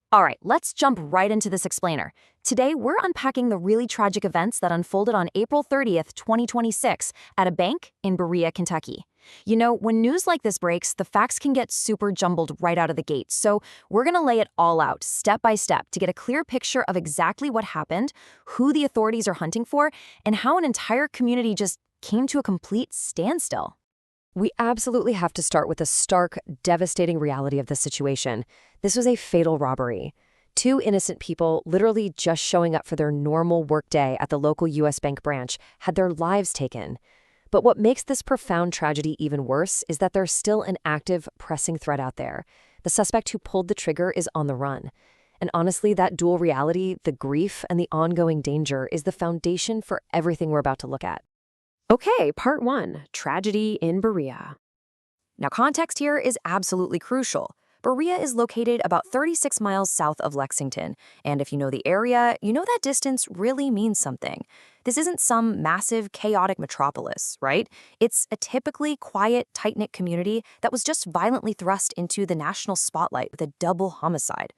All right, let's jump right into this explainer. Today, we're unpacking the really tragic events that unfolded on April 30th, 2026, at a bank in Berea, Kentucky. You know, when news like this breaks, the facts can get super jumbled right out of the gate. So we're going to lay it all out, step by step, to get a clear picture of exactly what happened, who the authorities are hunting for, and how an entire community just came to a complete standstill. We absolutely have to start with the stark, devastating reality of the situation. This was a fatal robbery. Two innocent people, literally just showing up for their normal workday at the local U.S. bank branch, had their lives taken. But what makes this profound tragedy even worse is that there's still an active, pressing threat out there. The suspect who pulled the trigger is on the run. And honestly, that dual reality, the grief and the ongoing danger, is the foundation for everything we're about to look at. Okay, part 1, Tragedy in Berea. Now, context here is absolutely crucial. Berea is located about 36 miles south of Lexington, and if you know the area, you know that distance really means something. This isn't some massive, chaotic metropolis, right? It's a typically quiet, tight-knit community that was just violently thrust into the national spotlight with a double homicide.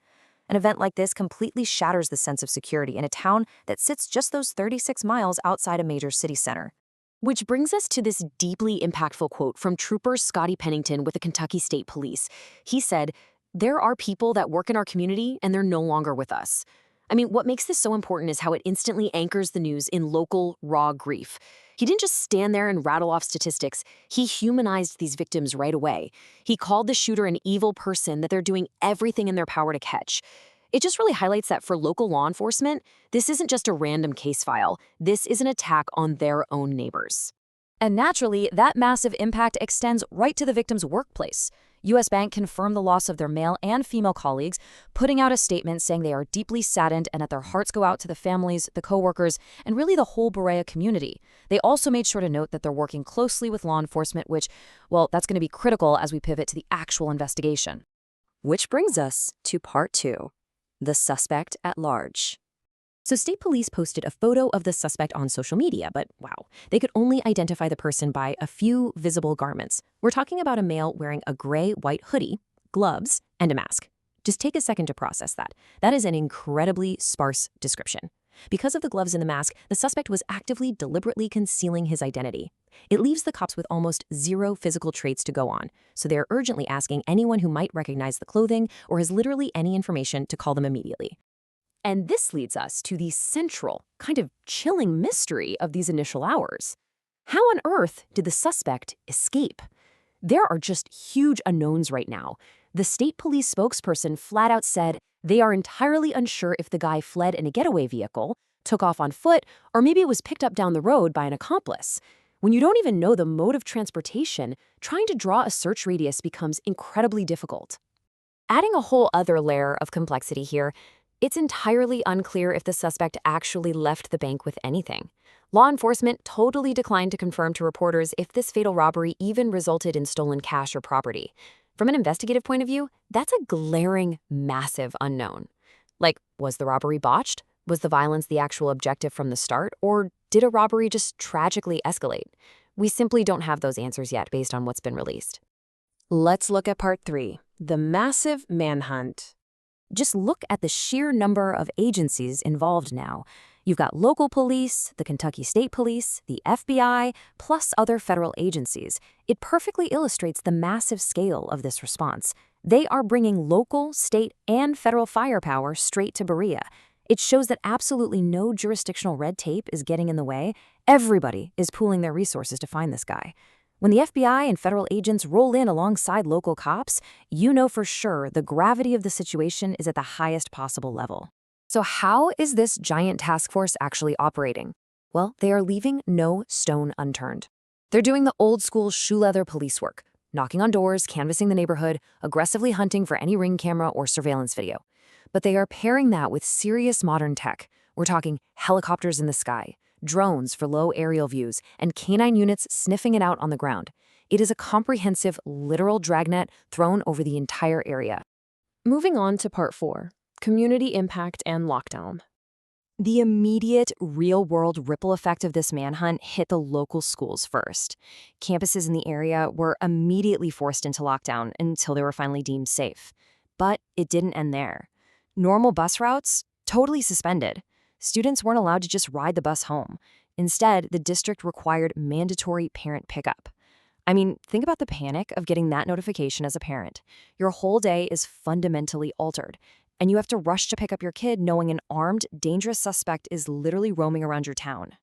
An event like this completely shatters the sense of security in a town that sits just those 36 miles outside a major city center. Which brings us to this deeply impactful quote from Trooper Scotty Pennington with the Kentucky State Police. He said, "There are people that work in our community and they're no longer with us." I mean, what makes this so important is how it instantly anchors the news in local, raw grief. He didn't just stand there and rattle off statistics. He humanized these victims right away. He called the shooter an evil person that they're doing everything in their power to catch. It just really highlights that for local law enforcement, this isn't just a random case file. This is an attack on their own neighbors. And naturally, that massive impact extends right to the victim's workplace. U.S. Bank confirmed the loss of their male and female colleagues, putting out a statement saying they are deeply saddened and that their hearts go out to the families, the coworkers, and really the whole Berea community. They also made sure to note that they're working closely with law enforcement, which, well, that's going to be critical as we pivot to the actual investigation. Which brings us to part 2, the suspect at large. So state police posted a photo of the suspect on social media, but wow, they could only identify the person by a few visible garments. We're talking about a male wearing a gray-white hoodie, gloves, and a mask. Just take a second to process that. That is an incredibly sparse description. Because of the gloves and the mask, the suspect was actively, deliberately concealing his identity. It leaves the cops with almost zero physical traits to go on, so they're urgently asking anyone who might recognize the clothing or has literally any information to call them immediately. And this leads us to the central, kind of chilling mystery of these initial hours. How on earth did the suspect escape? There are just huge unknowns right now. The state police spokesperson flat out said they are entirely unsure if the guy fled in a getaway vehicle, took off on foot, or maybe it was picked up down the road by an accomplice. When you don't even know the mode of transportation, trying to draw a search radius becomes incredibly difficult. Adding a whole other layer of complexity here, it's entirely unclear if the suspect actually left the bank with anything. Law enforcement totally declined to confirm to reporters if this fatal robbery even resulted in stolen cash or property. From an investigative point of view, that's a glaring, massive unknown. Like, was the robbery botched? Was the violence the actual objective from the start? Or did a robbery just tragically escalate? We simply don't have those answers yet based on what's been released. Let's look at part 3, the massive manhunt. Just look at the sheer number of agencies involved now. You've got local police, the Kentucky State Police, the FBI, plus other federal agencies. It perfectly illustrates the massive scale of this response. They are bringing local, state, and federal firepower straight to Berea. It shows that absolutely no jurisdictional red tape is getting in the way. Everybody is pooling their resources to find this guy. When the FBI and federal agents roll in alongside local cops, you know for sure the gravity of the situation is at the highest possible level. So how is this giant task force actually operating? Well, they are leaving no stone unturned. They're doing the old-school shoe-leather police work, knocking on doors, canvassing the neighborhood, aggressively hunting for any ring camera or surveillance video. But they are pairing that with serious modern tech. We're talking helicopters in the sky, drones for low aerial views, and canine units sniffing it out on the ground. It is a comprehensive, literal dragnet thrown over the entire area. Moving on to part 4, community impact and lockdown. The immediate, real-world ripple effect of this manhunt hit the local schools first. Campuses in the area were immediately forced into lockdown until they were finally deemed safe. But it didn't end there. Normal bus routes, totally suspended. Students weren't allowed to just ride the bus home. Instead, the district required mandatory parent pickup. I mean, think about the panic of getting that notification as a parent. Your whole day is fundamentally altered, and you have to rush to pick up your kid knowing an armed, dangerous suspect is literally roaming around your town.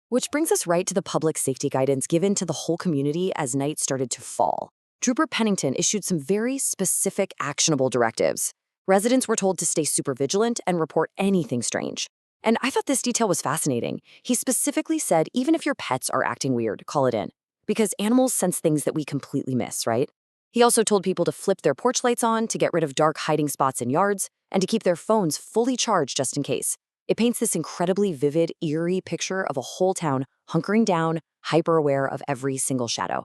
Which brings us right to the public safety guidance given to the whole community as night started to fall. Trooper Pennington issued some very specific actionable directives. Residents were told to stay super vigilant and report anything strange. And I thought this detail was fascinating. He specifically said even if your pets are acting weird, call it in. Because animals sense things that we completely miss, right? He also told people to flip their porch lights on, to get rid of dark hiding spots in yards, and to keep their phones fully charged just in case. It paints this incredibly vivid, eerie picture of a whole town hunkering down, hyper-aware of every single shadow.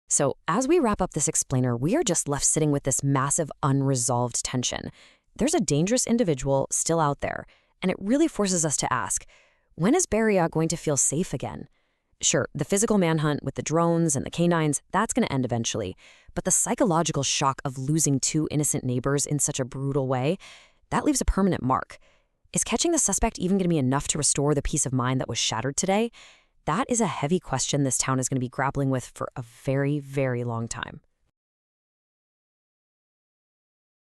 So as we wrap up this explainer, we are just left sitting with this massive unresolved tension. There's a dangerous individual still out there, and it really forces us to ask, when is Berea going to feel safe again? Sure, the physical manhunt with the drones and the canines, that's going to end eventually. But the psychological shock of losing two innocent neighbors in such a brutal way, that leaves a permanent mark. Is catching the suspect even going to be enough to restore the peace of mind that was shattered today? That is a heavy question this town is going to be grappling with for a very, very long time.